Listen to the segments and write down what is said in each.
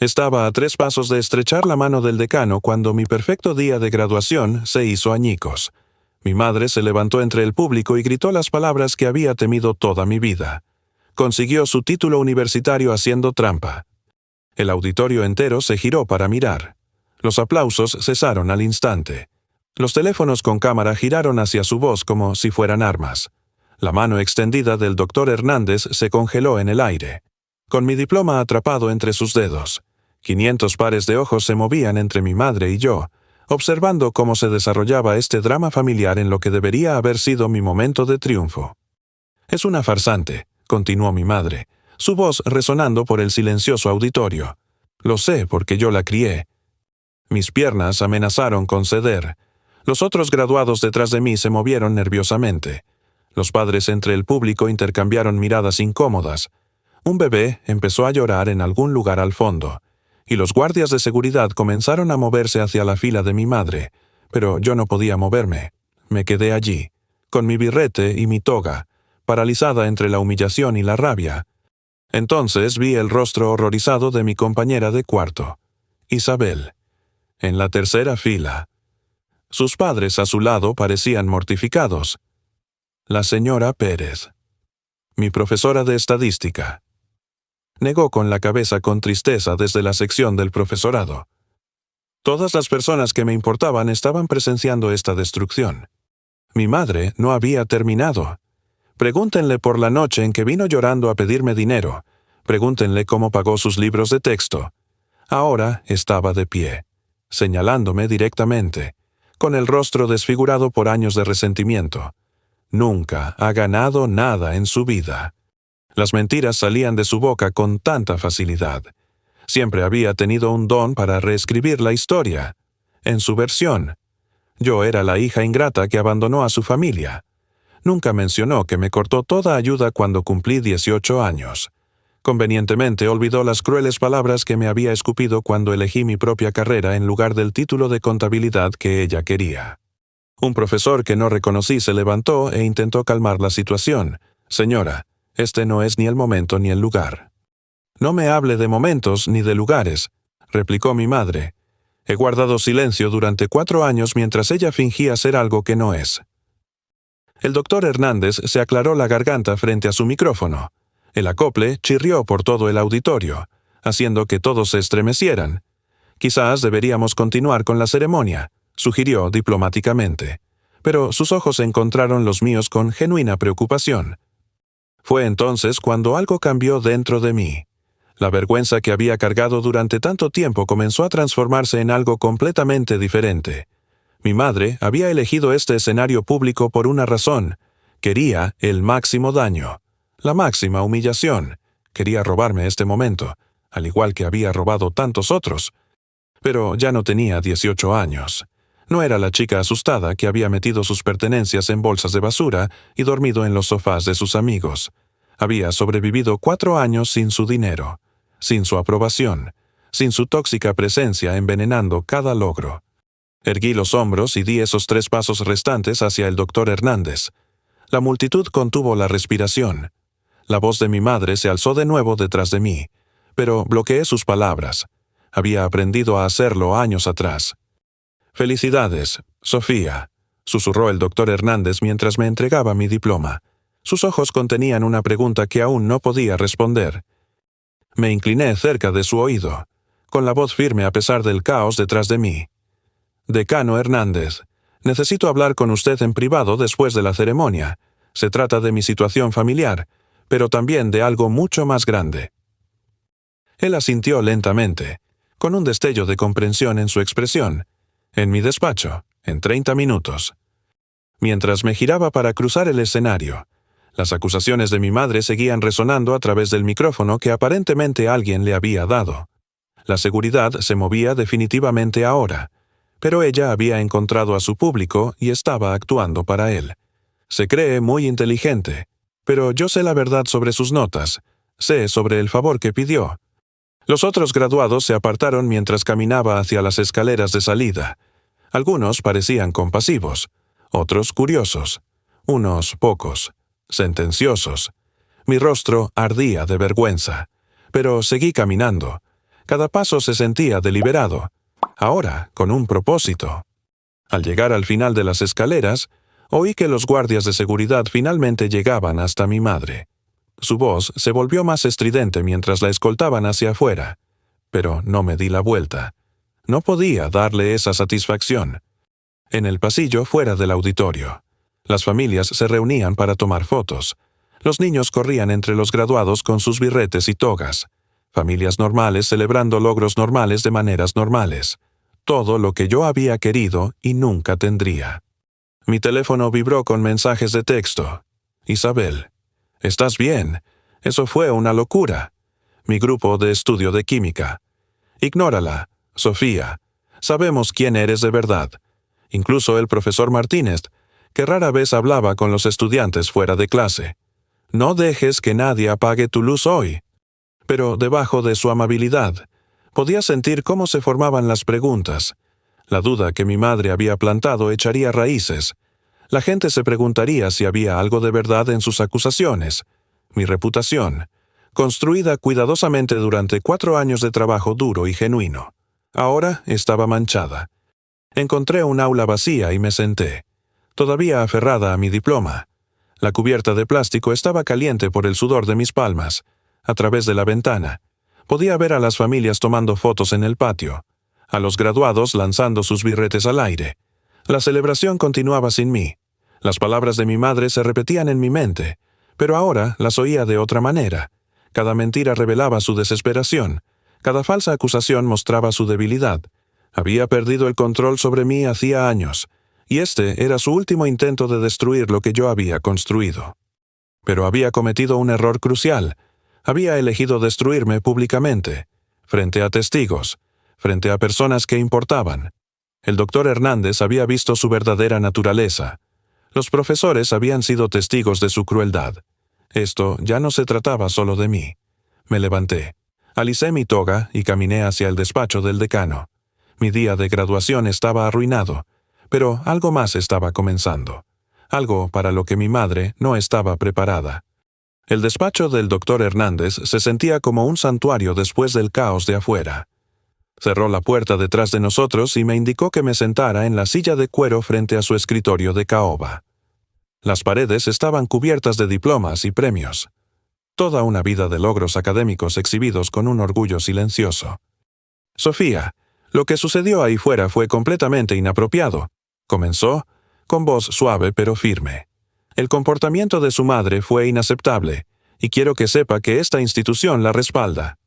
Estaba a 3 pasos de estrechar la mano del decano cuando mi perfecto día de graduación se hizo añicos. Mi madre se levantó entre el público y gritó las palabras que había temido toda mi vida. Consiguió su título universitario haciendo trampa. El auditorio entero se giró para mirar. Los aplausos cesaron al instante. Los teléfonos con cámara giraron hacia su voz como si fueran armas. La mano extendida del doctor Hernández se congeló en el aire, con mi diploma atrapado entre sus dedos. 500 pares de ojos se movían entre mi madre y yo, observando cómo se desarrollaba este drama familiar en lo que debería haber sido mi momento de triunfo. «Es una farsante», continuó mi madre, su voz resonando por el silencioso auditorio. «Lo sé porque yo la crié». Mis piernas amenazaron con ceder. Los otros graduados detrás de mí se movieron nerviosamente. Los padres entre el público intercambiaron miradas incómodas. Un bebé empezó a llorar en algún lugar al fondo, y los guardias de seguridad comenzaron a moverse hacia la fila de mi madre, pero yo no podía moverme. Me quedé allí, con mi birrete y mi toga, paralizada entre la humillación y la rabia. Entonces vi el rostro horrorizado de mi compañera de cuarto, Isabel, en la tercera fila. Sus padres a su lado parecían mortificados. La señora Pérez, mi profesora de estadística, negó con la cabeza con tristeza desde la sección del profesorado. Todas las personas que me importaban estaban presenciando esta destrucción. Mi madre no había terminado. Pregúntenle por la noche en que vino llorando a pedirme dinero. Pregúntenle cómo pagó sus libros de texto. Ahora estaba de pie, señalándome directamente, con el rostro desfigurado por años de resentimiento. Nunca ha ganado nada en su vida. Las mentiras salían de su boca con tanta facilidad. Siempre había tenido un don para reescribir la historia, en su versión. Yo era la hija ingrata que abandonó a su familia. Nunca mencionó que me cortó toda ayuda cuando cumplí 18 años. Convenientemente olvidó las crueles palabras que me había escupido cuando elegí mi propia carrera en lugar del título de contabilidad que ella quería. Un profesor que no reconocí se levantó e intentó calmar la situación. «Señora, este no es ni el momento ni el lugar». «No me hable de momentos ni de lugares», replicó mi madre. «He guardado silencio durante 4 años mientras ella fingía ser algo que no es». El doctor Hernández se aclaró la garganta frente a su micrófono. El acople chirrió por todo el auditorio, haciendo que todos se estremecieran. «Quizás deberíamos continuar con la ceremonia», sugirió diplomáticamente, pero sus ojos encontraron los míos con genuina preocupación. Fue entonces cuando algo cambió dentro de mí. La vergüenza que había cargado durante tanto tiempo comenzó a transformarse en algo completamente diferente. Mi madre había elegido este escenario público por una razón. Quería el máximo daño, la máxima humillación. Quería robarme este momento, al igual que había robado tantos otros. Pero ya no tenía 18 años. No era la chica asustada que había metido sus pertenencias en bolsas de basura y dormido en los sofás de sus amigos. Había sobrevivido 4 años sin su dinero, sin su aprobación, sin su tóxica presencia envenenando cada logro. Erguí los hombros y di esos 3 pasos restantes hacia el doctor Hernández. La multitud contuvo la respiración. La voz de mi madre se alzó de nuevo detrás de mí, pero bloqueé sus palabras. Había aprendido a hacerlo años atrás. «Felicidades, Sofía», susurró el doctor Hernández mientras me entregaba mi diploma. Sus ojos contenían una pregunta que aún no podía responder. Me incliné cerca de su oído, con la voz firme a pesar del caos detrás de mí. «Decano Hernández, necesito hablar con usted en privado después de la ceremonia. Se trata de mi situación familiar, pero también de algo mucho más grande». Él asintió lentamente, con un destello de comprensión en su expresión. «En mi despacho, en 30 minutos». Mientras me giraba para cruzar el escenario, las acusaciones de mi madre seguían resonando a través del micrófono que aparentemente alguien le había dado. La seguridad se movía definitivamente ahora, pero ella había encontrado a su público y estaba actuando para él. Se cree muy inteligente, pero yo sé la verdad sobre sus notas, sé sobre el favor que pidió. Los otros graduados se apartaron mientras caminaba hacia las escaleras de salida. Algunos parecían compasivos, otros curiosos, unos pocos, sentenciosos. Mi rostro ardía de vergüenza, pero seguí caminando. Cada paso se sentía deliberado, ahora con un propósito. Al llegar al final de las escaleras, oí que los guardias de seguridad finalmente llegaban hasta mi madre. Su voz se volvió más estridente mientras la escoltaban hacia afuera, pero no me di la vuelta. No podía darle esa satisfacción. En el pasillo fuera del auditorio, las familias se reunían para tomar fotos. Los niños corrían entre los graduados con sus birretes y togas. Familias normales celebrando logros normales de maneras normales. Todo lo que yo había querido y nunca tendría. Mi teléfono vibró con mensajes de texto. Isabel, ¿estás bien? Eso fue una locura. Mi grupo de estudio de química. Ignórala, Sofía. Sabemos quién eres de verdad. Incluso el profesor Martínez, que rara vez hablaba con los estudiantes fuera de clase. No dejes que nadie apague tu luz hoy. Pero debajo de su amabilidad, podía sentir cómo se formaban las preguntas. La duda que mi madre había plantado echaría raíces. La gente se preguntaría si había algo de verdad en sus acusaciones. Mi reputación, construida cuidadosamente durante 4 años de trabajo duro y genuino, ahora estaba manchada. Encontré un aula vacía y me senté, todavía aferrada a mi diploma. La cubierta de plástico estaba caliente por el sudor de mis palmas. A través de la ventana, podía ver a las familias tomando fotos en el patio, a los graduados lanzando sus birretes al aire. La celebración continuaba sin mí. Las palabras de mi madre se repetían en mi mente, pero ahora las oía de otra manera. Cada mentira revelaba su desesperación. Cada falsa acusación mostraba su debilidad. Había perdido el control sobre mí hacía años, y este era su último intento de destruir lo que yo había construido. Pero había cometido un error crucial. Había elegido destruirme públicamente, frente a testigos, frente a personas que importaban. El doctor Hernández había visto su verdadera naturaleza. Los profesores habían sido testigos de su crueldad. Esto ya no se trataba solo de mí. Me levanté, alicé mi toga y caminé hacia el despacho del decano. Mi día de graduación estaba arruinado, pero algo más estaba comenzando. Algo para lo que mi madre no estaba preparada. El despacho del doctor Hernández se sentía como un santuario después del caos de afuera. Cerró la puerta detrás de nosotros y me indicó que me sentara en la silla de cuero frente a su escritorio de caoba. Las paredes estaban cubiertas de diplomas y premios. Toda una vida de logros académicos exhibidos con un orgullo silencioso. Sofía, lo que sucedió ahí fuera fue completamente inapropiado. Comenzó, con voz suave pero firme. El comportamiento de su madre fue inaceptable, y quiero que sepa que esta institución la respalda.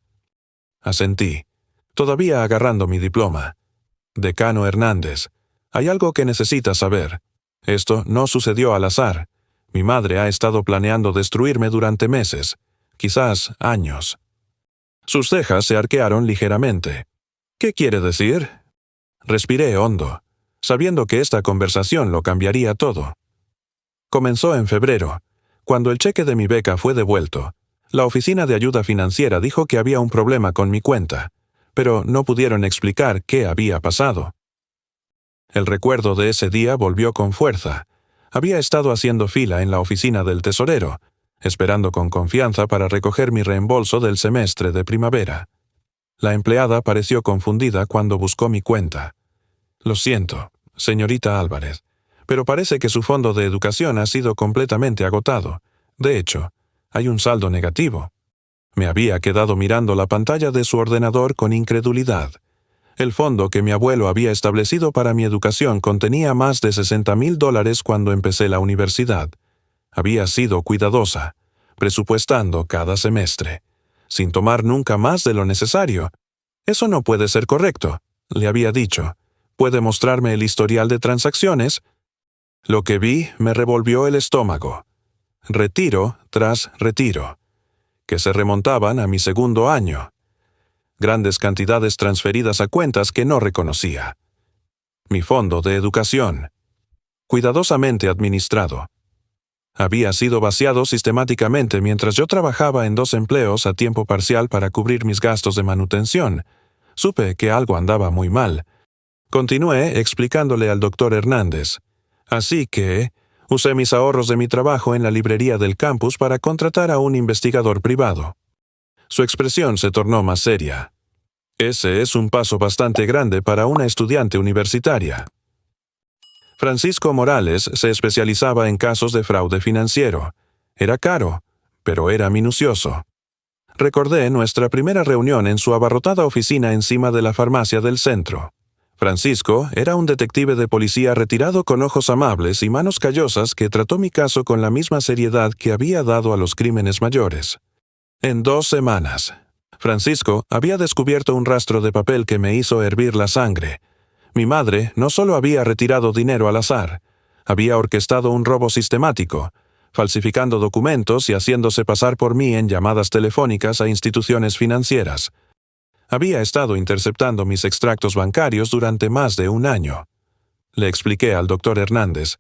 Asentí, todavía agarrando mi diploma. Decano Hernández, hay algo que necesita saber. Esto no sucedió al azar. Mi madre ha estado planeando destruirme durante meses, quizás años. Sus cejas se arquearon ligeramente. ¿Qué quiere decir? Respiré hondo, sabiendo que esta conversación lo cambiaría todo. Comenzó en febrero. Cuando el cheque de mi beca fue devuelto, la oficina de ayuda financiera dijo que había un problema con mi cuenta, pero no pudieron explicar qué había pasado. El recuerdo de ese día volvió con fuerza. Había estado haciendo fila en la oficina del tesorero, esperando con confianza para recoger mi reembolso del semestre de primavera. La empleada pareció confundida cuando buscó mi cuenta. Lo siento, señorita Álvarez, pero parece que su fondo de educación ha sido completamente agotado. De hecho, hay un saldo negativo. Me había quedado mirando la pantalla de su ordenador con incredulidad. El fondo que mi abuelo había establecido para mi educación contenía más de $60,000 cuando empecé la universidad. Había sido cuidadosa, presupuestando cada semestre, sin tomar nunca más de lo necesario. Eso no puede ser correcto, le había dicho. ¿Puede mostrarme el historial de transacciones? Lo que vi me revolvió el estómago. Retiro tras retiro, que se remontaban a mi segundo año. Grandes cantidades transferidas a cuentas que no reconocía. Mi fondo de educación, cuidadosamente administrado, había sido vaciado sistemáticamente mientras yo trabajaba en 2 empleos a tiempo parcial para cubrir mis gastos de manutención. Supe que algo andaba muy mal. Continué explicándole al doctor Hernández. Así que usé mis ahorros de mi trabajo en la librería del campus para contratar a un investigador privado. Su expresión se tornó más seria. Ese es un paso bastante grande para una estudiante universitaria. Francisco Morales se especializaba en casos de fraude financiero. Era caro, pero era minucioso. Recordé nuestra primera reunión en su abarrotada oficina encima de la farmacia del centro. Francisco era un detective de policía retirado con ojos amables y manos callosas que trató mi caso con la misma seriedad que había dado a los crímenes mayores. En 2 semanas, Francisco había descubierto un rastro de papel que me hizo hervir la sangre. Mi madre no solo había retirado dinero al azar, había orquestado un robo sistemático, falsificando documentos y haciéndose pasar por mí en llamadas telefónicas a instituciones financieras. Había estado interceptando mis extractos bancarios durante más de 1 año. Le expliqué al doctor Hernández.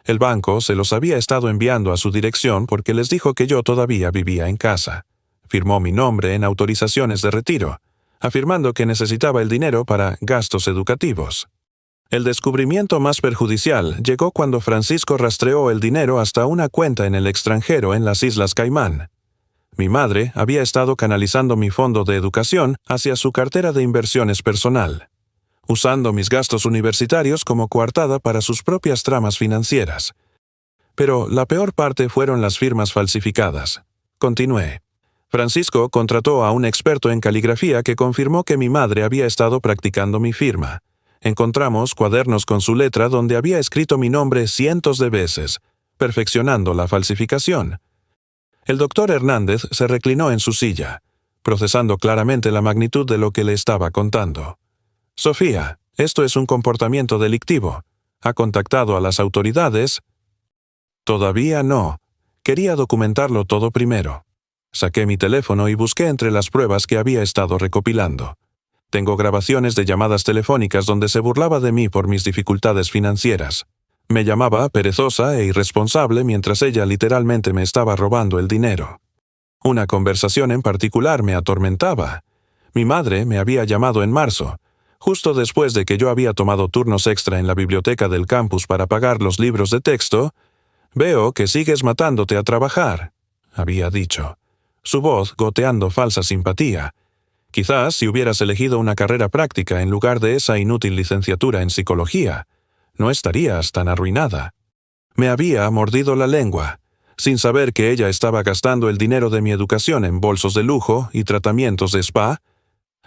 El banco se los había estado enviando a su dirección porque les dijo que yo todavía vivía en casa. Firmó mi nombre en autorizaciones de retiro, afirmando que necesitaba el dinero para gastos educativos. El descubrimiento más perjudicial llegó cuando Francisco rastreó el dinero hasta una cuenta en el extranjero en las Islas Caimán. Mi madre había estado canalizando mi fondo de educación hacia su cartera de inversiones personal, usando mis gastos universitarios como coartada para sus propias tramas financieras. Pero la peor parte fueron las firmas falsificadas. Continué. Francisco contrató a un experto en caligrafía que confirmó que mi madre había estado practicando mi firma. Encontramos cuadernos con su letra donde había escrito mi nombre cientos de veces, perfeccionando la falsificación. El doctor Hernández se reclinó en su silla, procesando claramente la magnitud de lo que le estaba contando. Sofía, esto es un comportamiento delictivo. ¿Ha contactado a las autoridades? Todavía no. Quería documentarlo todo primero. Saqué mi teléfono y busqué entre las pruebas que había estado recopilando. Tengo grabaciones de llamadas telefónicas donde se burlaba de mí por mis dificultades financieras. Me llamaba perezosa e irresponsable mientras ella literalmente me estaba robando el dinero. Una conversación en particular me atormentaba. Mi madre me había llamado en marzo, justo después de que yo había tomado turnos extra en la biblioteca del campus para pagar los libros de texto. «Veo que sigues matándote a trabajar», había dicho, su voz goteando falsa simpatía. Quizás si hubieras elegido una carrera práctica en lugar de esa inútil licenciatura en psicología, no estarías tan arruinada. Me había mordido la lengua, sin saber que ella estaba gastando el dinero de mi educación en bolsos de lujo y tratamientos de spa.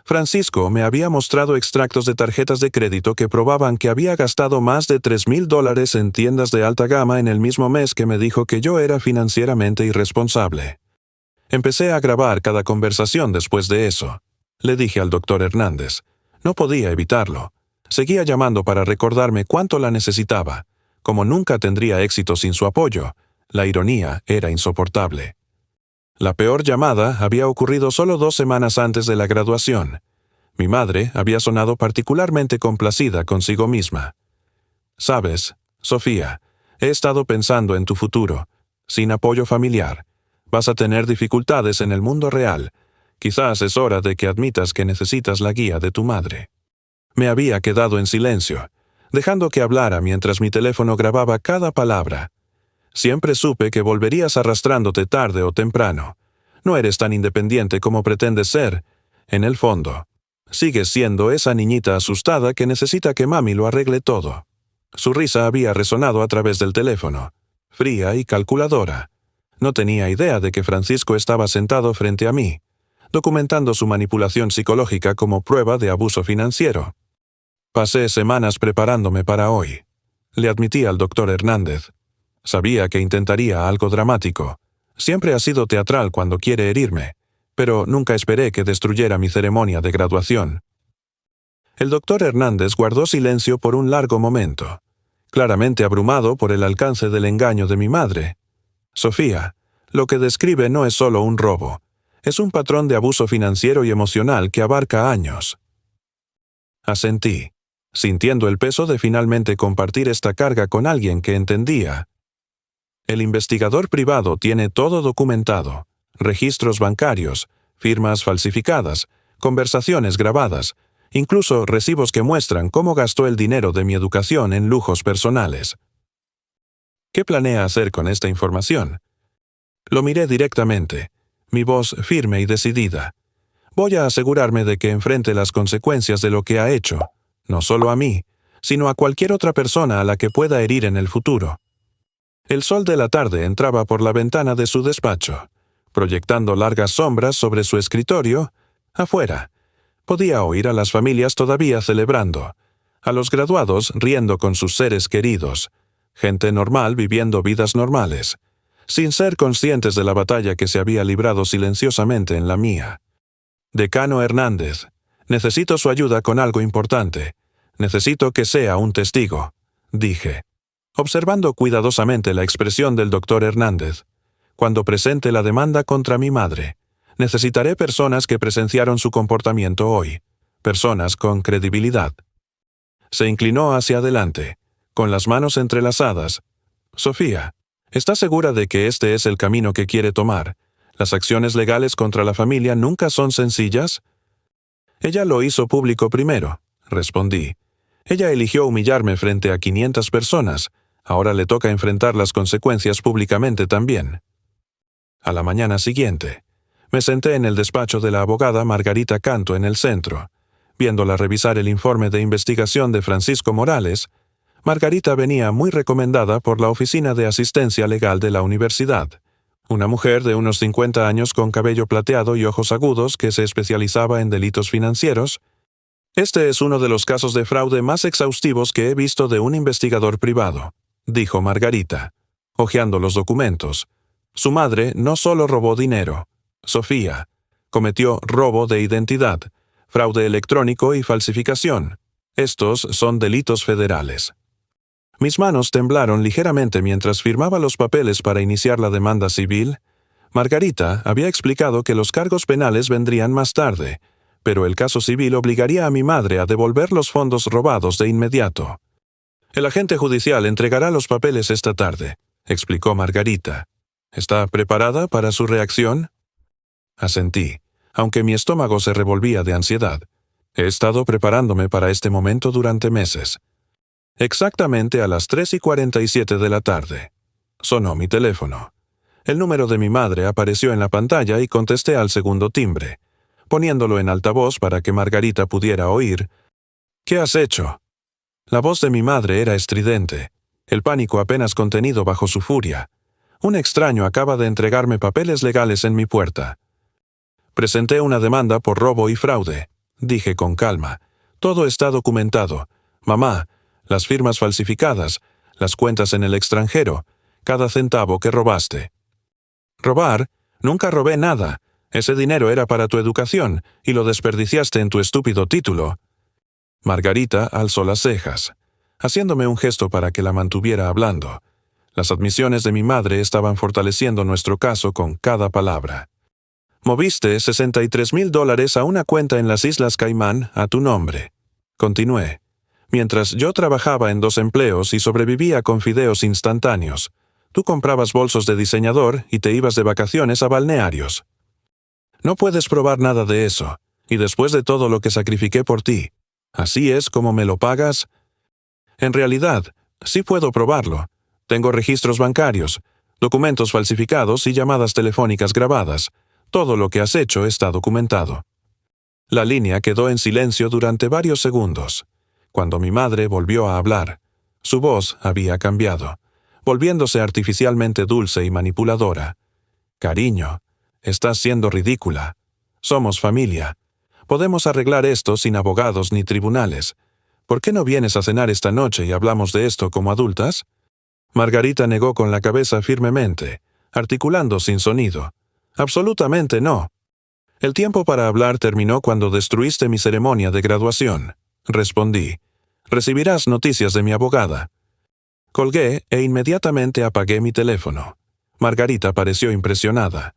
Francisco me había mostrado extractos de tarjetas de crédito que probaban que había gastado más de $3,000 en tiendas de alta gama en el mismo mes que me dijo que yo era financieramente irresponsable. Empecé a grabar cada conversación después de eso. Le dije al doctor Hernández. No podía evitarlo. Seguía llamando para recordarme cuánto la necesitaba. Como nunca tendría éxito sin su apoyo, la ironía era insoportable. La peor llamada había ocurrido solo 2 semanas antes de la graduación. Mi madre había sonado particularmente complacida consigo misma. «Sabes, Sofía, he estado pensando en tu futuro. Sin apoyo familiar, vas a tener dificultades en el mundo real. Quizás es hora de que admitas que necesitas la guía de tu madre». Me había quedado en silencio, dejando que hablara mientras mi teléfono grababa cada palabra. Siempre supe que volverías arrastrándote tarde o temprano. No eres tan independiente como pretendes ser. En el fondo, sigues siendo esa niñita asustada que necesita que mami lo arregle todo. Su risa había resonado a través del teléfono, fría y calculadora. No tenía idea de que Francisco estaba sentado frente a mí, documentando su manipulación psicológica como prueba de abuso financiero. Pasé semanas preparándome para hoy. Le admití al doctor Hernández. Sabía que intentaría algo dramático. Siempre ha sido teatral cuando quiere herirme, pero nunca esperé que destruyera mi ceremonia de graduación. El doctor Hernández guardó silencio por un largo momento, claramente abrumado por el alcance del engaño de mi madre. Sofía, lo que describe no es solo un robo, es un patrón de abuso financiero y emocional que abarca años. Asentí, sintiendo el peso de finalmente compartir esta carga con alguien que entendía. El investigador privado tiene todo documentado: registros bancarios, firmas falsificadas, conversaciones grabadas, incluso recibos que muestran cómo gastó el dinero de mi educación en lujos personales. ¿Qué planea hacer con esta información? Lo miré directamente, mi voz firme y decidida. Voy a asegurarme de que enfrente las consecuencias de lo que ha hecho, no solo a mí, sino a cualquier otra persona a la que pueda herir en el futuro. El sol de la tarde entraba por la ventana de su despacho, proyectando largas sombras sobre su escritorio. Afuera, podía oír a las familias todavía celebrando, a los graduados riendo con sus seres queridos, gente normal viviendo vidas normales, sin ser conscientes de la batalla que se había librado silenciosamente en la mía. Decano Hernández, necesito su ayuda con algo importante. Necesito que sea un testigo, dije, observando cuidadosamente la expresión del doctor Hernández. Cuando presente la demanda contra mi madre, necesitaré personas que presenciaron su comportamiento hoy, personas con credibilidad. Se inclinó hacia adelante, con las manos entrelazadas. Sofía, ¿estás segura de que este es el camino que quiere tomar? ¿Las acciones legales contra la familia nunca son sencillas? Ella lo hizo público primero, respondí. Ella eligió humillarme frente a 500 personas. Ahora le toca enfrentar las consecuencias públicamente también. A la mañana siguiente, me senté en el despacho de la abogada Margarita Canto en el centro. Viéndola revisar el informe de investigación de Francisco Morales, Margarita venía muy recomendada por la Oficina de Asistencia Legal de la Universidad, una mujer de unos 50 años con cabello plateado y ojos agudos que se especializaba en delitos financieros. Este es uno de los casos de fraude más exhaustivos que he visto de un investigador privado, dijo Margarita, hojeando los documentos. Su madre no solo robó dinero. Sofía cometió robo de identidad, fraude electrónico y falsificación. Estos son delitos federales. Mis manos temblaron ligeramente mientras firmaba los papeles para iniciar la demanda civil. Margarita había explicado que los cargos penales vendrían más tarde, pero el caso civil obligaría a mi madre a devolver los fondos robados de inmediato. El agente judicial entregará los papeles esta tarde, explicó Margarita. ¿Está preparada para su reacción? Asentí, aunque mi estómago se revolvía de ansiedad. He estado preparándome para este momento durante meses. Exactamente a las 3:47 de la tarde. Sonó mi teléfono. El número de mi madre apareció en la pantalla y contesté al segundo timbre, poniéndolo en altavoz para que Margarita pudiera oír. ¿Qué has hecho? La voz de mi madre era estridente, el pánico apenas contenido bajo su furia. Un extraño acaba de entregarme papeles legales en mi puerta. Presenté una demanda por robo y fraude, dije con calma. Todo está documentado. Mamá, las firmas falsificadas, las cuentas en el extranjero, cada centavo que robaste. ¿Robar? Nunca robé nada. Ese dinero era para tu educación y lo desperdiciaste en tu estúpido título. Margarita alzó las cejas, haciéndome un gesto para que la mantuviera hablando. Las admisiones de mi madre estaban fortaleciendo nuestro caso con cada palabra. Moviste $63,000 a una cuenta en las Islas Caimán a tu nombre. Continué. Mientras yo trabajaba en 2 empleos y sobrevivía con fideos instantáneos, tú comprabas bolsos de diseñador y te ibas de vacaciones a balnearios. No puedes probar nada de eso, y después de todo lo que sacrifiqué por ti, ¿así es como me lo pagas? En realidad, sí puedo probarlo. Tengo registros bancarios, documentos falsificados y llamadas telefónicas grabadas. Todo lo que has hecho está documentado. La línea quedó en silencio durante varios segundos. Cuando mi madre volvió a hablar, su voz había cambiado, volviéndose artificialmente dulce y manipuladora. Cariño, estás siendo ridícula. Somos familia. Podemos arreglar esto sin abogados ni tribunales. ¿Por qué no vienes a cenar esta noche y hablamos de esto como adultas? Margarita negó con la cabeza firmemente, articulando sin sonido. Absolutamente no. El tiempo para hablar terminó cuando destruiste mi ceremonia de graduación, respondí. Recibirás noticias de mi abogada. Colgué e inmediatamente apagué mi teléfono. Margarita pareció impresionada.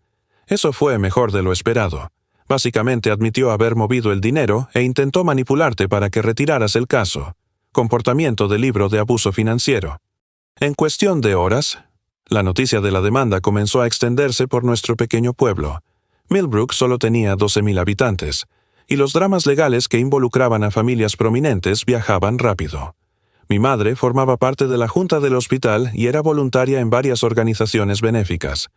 Eso fue mejor de lo esperado. Básicamente admitió haber movido el dinero e intentó manipularte para que retiraras el caso. Comportamiento de libro de abuso financiero. En cuestión de horas, la noticia de la demanda comenzó a extenderse por nuestro pequeño pueblo. Millbrook solo tenía 12,000 habitantes, y los dramas legales que involucraban a familias prominentes viajaban rápido. Mi madre formaba parte de la junta del hospital y era voluntaria en varias organizaciones benéficas.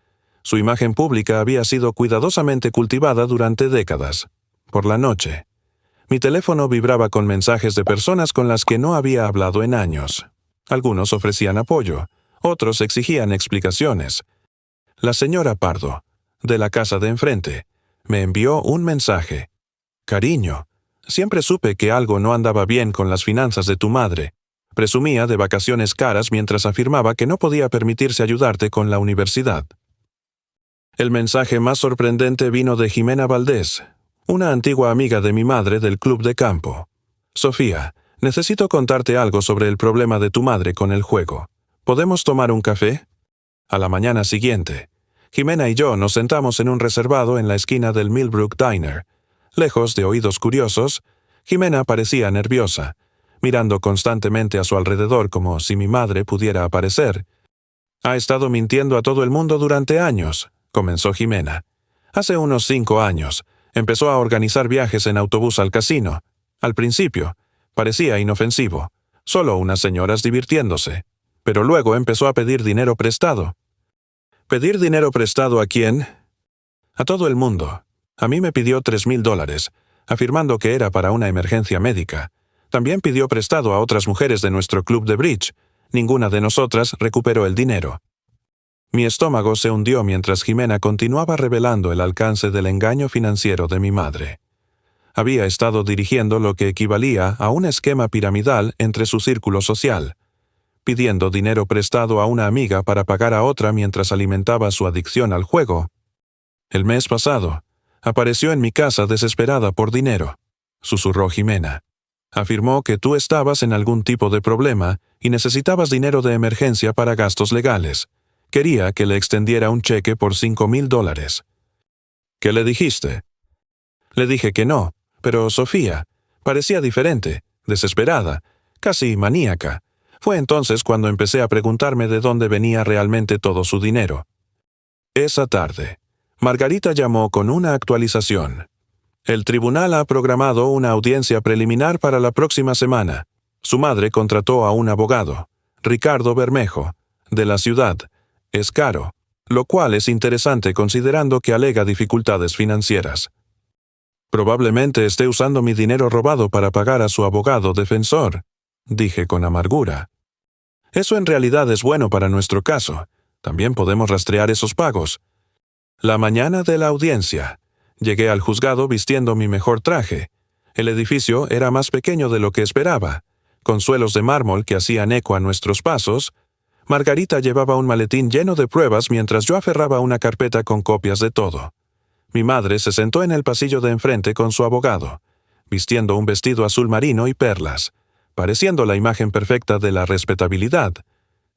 Su imagen pública había sido cuidadosamente cultivada durante décadas. por la noche. Mi teléfono vibraba con mensajes de personas con las que no había hablado en años. Algunos ofrecían apoyo, otros exigían explicaciones. La señora Pardo, de la casa de enfrente, me envió un mensaje. Cariño, siempre supe que algo no andaba bien con las finanzas de tu madre. Presumía de vacaciones caras mientras afirmaba que no podía permitirse ayudarte con la universidad. El mensaje más sorprendente vino de Jimena Valdés, una antigua amiga de mi madre del club de campo. Sofía, necesito contarte algo sobre el problema de tu madre con el juego. ¿Podemos tomar un café? A la mañana siguiente, Jimena y yo nos sentamos en un reservado en la esquina del Millbrook Diner. Lejos de oídos curiosos, Jimena parecía nerviosa, mirando constantemente a su alrededor como si mi madre pudiera aparecer. Ha estado mintiendo a todo el mundo durante años, comenzó Jimena. Hace unos 5 años, empezó a organizar viajes en autobús al casino. Al principio, parecía inofensivo, solo unas señoras divirtiéndose. Pero luego empezó a pedir dinero prestado. ¿Pedir dinero prestado a quién? A todo el mundo. A mí me pidió $3,000, afirmando que era para una emergencia médica. También pidió prestado a otras mujeres de nuestro club de bridge. Ninguna de nosotras recuperó el dinero. Mi estómago se hundió mientras Jimena continuaba revelando el alcance del engaño financiero de mi madre. Había estado dirigiendo lo que equivalía a un esquema piramidal entre su círculo social, pidiendo dinero prestado a una amiga para pagar a otra mientras alimentaba su adicción al juego. El mes pasado, apareció en mi casa desesperada por dinero, susurró Jimena. Afirmó que tú estabas en algún tipo de problema y necesitabas dinero de emergencia para gastos legales. Quería que le extendiera un cheque por $5,000. ¿Qué le dijiste? Le dije que no, pero Sofía parecía diferente, desesperada, casi maníaca. Fue entonces cuando empecé a preguntarme de dónde venía realmente todo su dinero. Esa tarde, Margarita llamó con una actualización. El tribunal ha programado una audiencia preliminar para la próxima semana. Su madre contrató a un abogado, Ricardo Bermejo, de la ciudad. Es caro, lo cual es interesante considerando que alega dificultades financieras. Probablemente esté usando mi dinero robado para pagar a su abogado defensor, dije con amargura. Eso en realidad es bueno para nuestro caso. También podemos rastrear esos pagos. La mañana de la audiencia, llegué al juzgado vistiendo mi mejor traje. El edificio era más pequeño de lo que esperaba, con suelos de mármol que hacían eco a nuestros pasos. Margarita llevaba un maletín lleno de pruebas mientras yo aferraba una carpeta con copias de todo. Mi madre se sentó en el pasillo de enfrente con su abogado, vistiendo un vestido azul marino y perlas, pareciendo la imagen perfecta de la respetabilidad.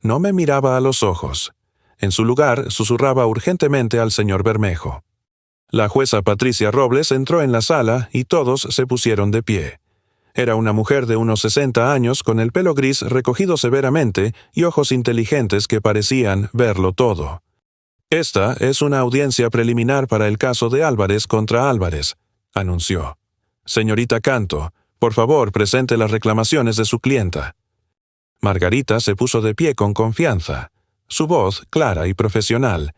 No me miraba a los ojos. En su lugar, susurraba urgentemente al señor Bermejo. La jueza Patricia Robles entró en la sala y todos se pusieron de pie. Era una mujer de unos 60 años con el pelo gris recogido severamente y ojos inteligentes que parecían verlo todo. Esta es una audiencia preliminar para el caso de Álvarez contra Álvarez, anunció. Señorita Canto, por favor, presente las reclamaciones de su clienta. Margarita se puso de pie con confianza, su voz clara y profesional.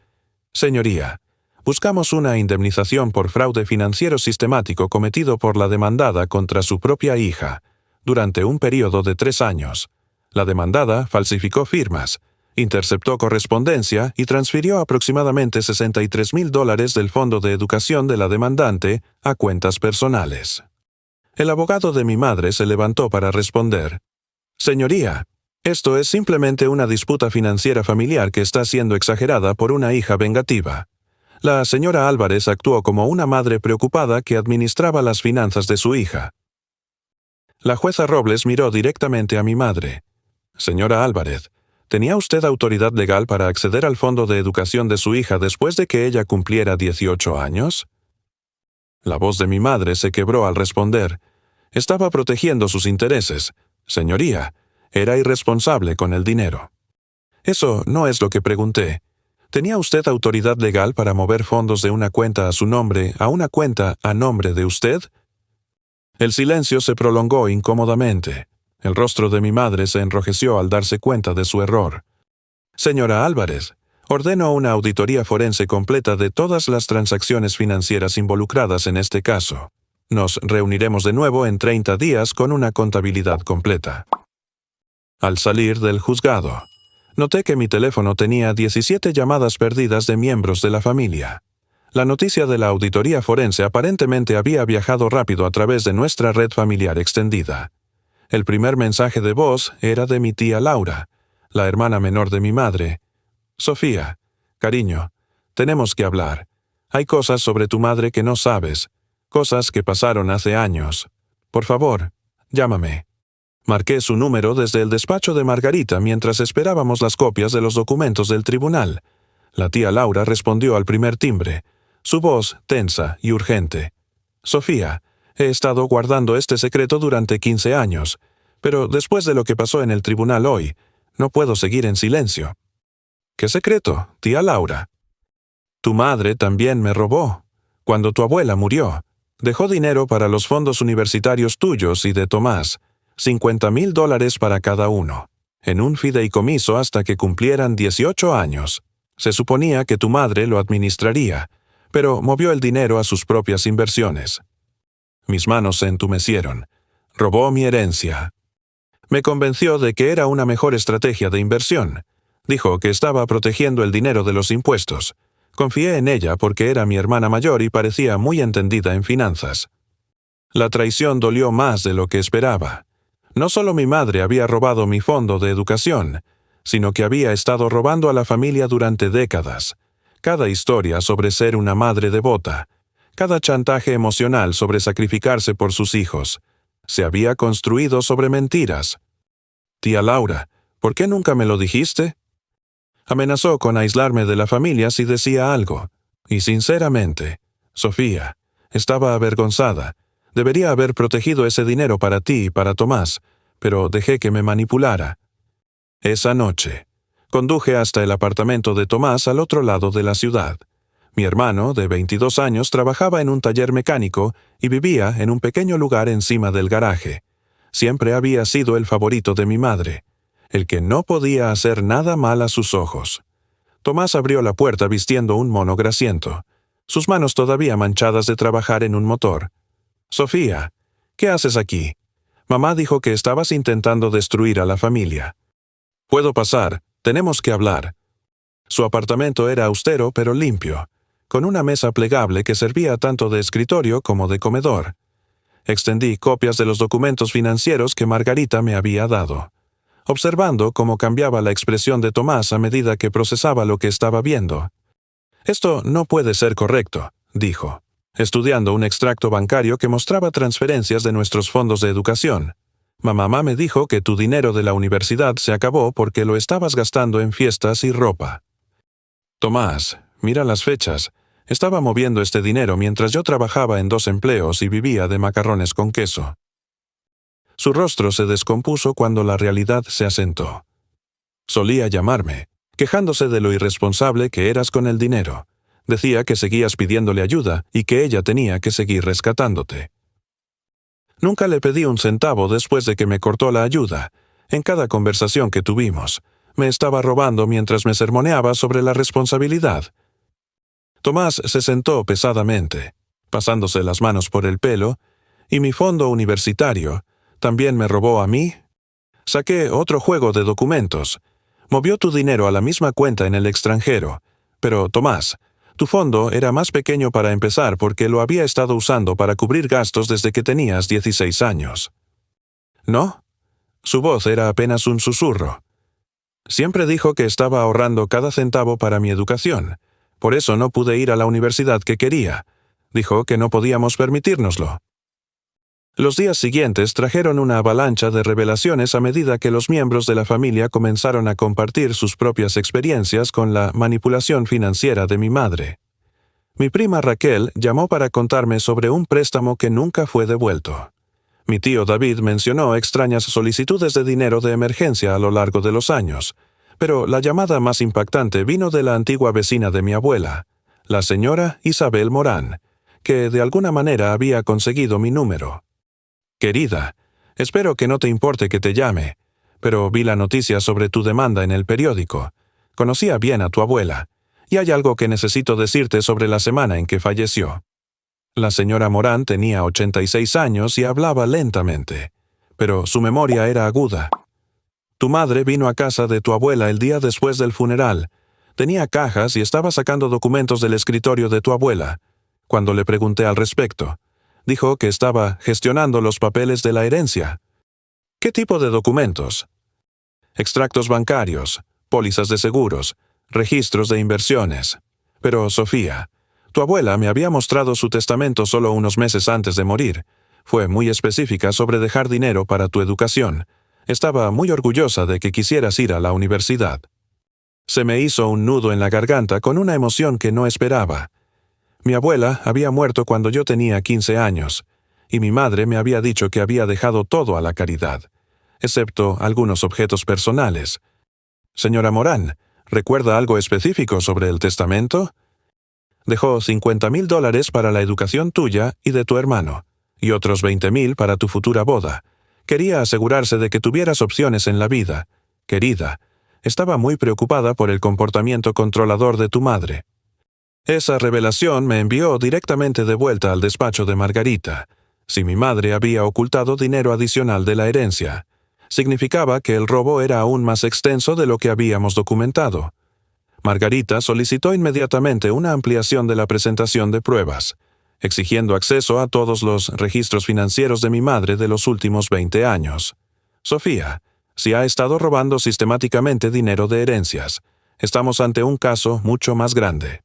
Señoría, buscamos una indemnización por fraude financiero sistemático cometido por la demandada contra su propia hija, durante un periodo de 3 años. La demandada falsificó firmas, interceptó correspondencia y transfirió aproximadamente $63,000 del Fondo de Educación de la demandante a cuentas personales. El abogado de mi madre se levantó para responder. Señoría, esto es simplemente una disputa financiera familiar que está siendo exagerada por una hija vengativa. La señora Álvarez actuó como una madre preocupada que administraba las finanzas de su hija. La jueza Robles miró directamente a mi madre. Señora Álvarez, ¿tenía usted autoridad legal para acceder al fondo de educación de su hija después de que ella cumpliera 18 años? La voz de mi madre se quebró al responder. Estaba protegiendo sus intereses. Señoría, era irresponsable con el dinero. Eso no es lo que pregunté. ¿Tenía usted autoridad legal para mover fondos de una cuenta a su nombre a una cuenta a nombre de usted? El silencio se prolongó incómodamente. El rostro de mi madre se enrojeció al darse cuenta de su error. Señora Álvarez, ordeno una auditoría forense completa de todas las transacciones financieras involucradas en este caso. Nos reuniremos de nuevo en 30 días con una contabilidad completa. Al salir del juzgado, noté que mi teléfono tenía 17 llamadas perdidas de miembros de la familia. La noticia de la auditoría forense aparentemente había viajado rápido a través de nuestra red familiar extendida. El primer mensaje de voz era de mi tía Laura, la hermana menor de mi madre. Sofía, cariño, tenemos que hablar. Hay cosas sobre tu madre que no sabes, cosas que pasaron hace años. Por favor, llámame. Marqué su número desde el despacho de Margarita mientras esperábamos las copias de los documentos del tribunal. La tía Laura respondió al primer timbre, su voz tensa y urgente. Sofía, he estado guardando este secreto durante 15 años, pero después de lo que pasó en el tribunal hoy, no puedo seguir en silencio. ¿Qué secreto, tía Laura? Tu madre también me robó. Cuando tu abuela murió, dejó dinero para los fondos universitarios tuyos y de Tomás, $50,000 para cada uno, en un fideicomiso hasta que cumplieran 18 años. Se suponía que tu madre lo administraría, pero movió el dinero a sus propias inversiones. Mis manos se entumecieron. Robó mi herencia. Me convenció de que era una mejor estrategia de inversión. Dijo que estaba protegiendo el dinero de los impuestos. Confié en ella porque era mi hermana mayor y parecía muy entendida en finanzas. La traición dolió más de lo que esperaba. No solo mi madre había robado mi fondo de educación, sino que había estado robando a la familia durante décadas. Cada historia sobre ser una madre devota, cada chantaje emocional sobre sacrificarse por sus hijos, se había construido sobre mentiras. Tía Laura, ¿por qué nunca me lo dijiste? Amenazó con aislarme de la familia si decía algo. Y sinceramente, Sofía, estaba avergonzada. Debería haber protegido ese dinero para ti y para Tomás, pero dejé que me manipulara. Esa noche, conduje hasta el apartamento de Tomás al otro lado de la ciudad. Mi hermano, de 22 años, trabajaba en un taller mecánico y vivía en un pequeño lugar encima del garaje. Siempre había sido el favorito de mi madre, el que no podía hacer nada mal a sus ojos. Tomás abrió la puerta vistiendo un mono grasiento, sus manos todavía manchadas de trabajar en un motor. Sofía, ¿qué haces aquí? Mamá dijo que estabas intentando destruir a la familia. Puedo pasar, tenemos que hablar. Su apartamento era austero pero limpio, con una mesa plegable que servía tanto de escritorio como de comedor. Extendí copias de los documentos financieros que Margarita me había dado, observando cómo cambiaba la expresión de Tomás a medida que procesaba lo que estaba viendo. Esto no puede ser correcto, dijo, estudiando un extracto bancario que mostraba transferencias de nuestros fondos de educación. Mamá me dijo que tu dinero de la universidad se acabó porque lo estabas gastando en fiestas y ropa. Tomás, mira las fechas. Estaba moviendo este dinero mientras yo trabajaba en 2 empleos y vivía de macarrones con queso. Su rostro se descompuso cuando la realidad se asentó. Solía llamarme, quejándose de lo irresponsable que eras con el dinero. Decía que seguías pidiéndole ayuda y que ella tenía que seguir rescatándote. Nunca le pedí un centavo después de que me cortó la ayuda. En cada conversación que tuvimos, me estaba robando mientras me sermoneaba sobre la responsabilidad. Tomás se sentó pesadamente, pasándose las manos por el pelo, y mi fondo universitario también me robó a mí. Saqué otro juego de documentos. Movió tu dinero a la misma cuenta en el extranjero, pero Tomás, tu fondo era más pequeño para empezar porque lo había estado usando para cubrir gastos desde que tenías 16 años. ¿No? Su voz era apenas un susurro. Siempre dijo que estaba ahorrando cada centavo para mi educación. Por eso no pude ir a la universidad que quería. Dijo que no podíamos permitírnoslo. Los días siguientes trajeron una avalancha de revelaciones a medida que los miembros de la familia comenzaron a compartir sus propias experiencias con la manipulación financiera de mi madre. Mi prima Raquel llamó para contarme sobre un préstamo que nunca fue devuelto. Mi tío David mencionó extrañas solicitudes de dinero de emergencia a lo largo de los años, pero la llamada más impactante vino de la antigua vecina de mi abuela, la señora Isabel Morán, que de alguna manera había conseguido mi número. Querida, espero que no te importe que te llame, pero vi la noticia sobre tu demanda en el periódico. Conocía bien a tu abuela, y hay algo que necesito decirte sobre la semana en que falleció. La señora Morán tenía 86 años y hablaba lentamente, pero su memoria era aguda. Tu madre vino a casa de tu abuela el día después del funeral. Tenía cajas y estaba sacando documentos del escritorio de tu abuela. Cuando le pregunté al respecto, dijo que estaba gestionando los papeles de la herencia. ¿Qué tipo de documentos? Extractos bancarios, pólizas de seguros, registros de inversiones. Pero, Sofía, tu abuela me había mostrado su testamento solo unos meses antes de morir. Fue muy específica sobre dejar dinero para tu educación. Estaba muy orgullosa de que quisieras ir a la universidad. Se me hizo un nudo en la garganta con una emoción que no esperaba. Mi abuela había muerto cuando yo tenía 15 años, y mi madre me había dicho que había dejado todo a la caridad, excepto algunos objetos personales. Señora Morán, ¿recuerda algo específico sobre el testamento? Dejó $50,000 para la educación tuya y de tu hermano, y otros $20,000 para tu futura boda. Quería asegurarse de que tuvieras opciones en la vida. Querida, estaba muy preocupada por el comportamiento controlador de tu madre. Esa revelación me envió directamente de vuelta al despacho de Margarita. Si mi madre había ocultado dinero adicional de la herencia, significaba que el robo era aún más extenso de lo que habíamos documentado. Margarita solicitó inmediatamente una ampliación de la presentación de pruebas, exigiendo acceso a todos los registros financieros de mi madre de los últimos 20 años. Sofía, si ha estado robando sistemáticamente dinero de herencias, estamos ante un caso mucho más grande.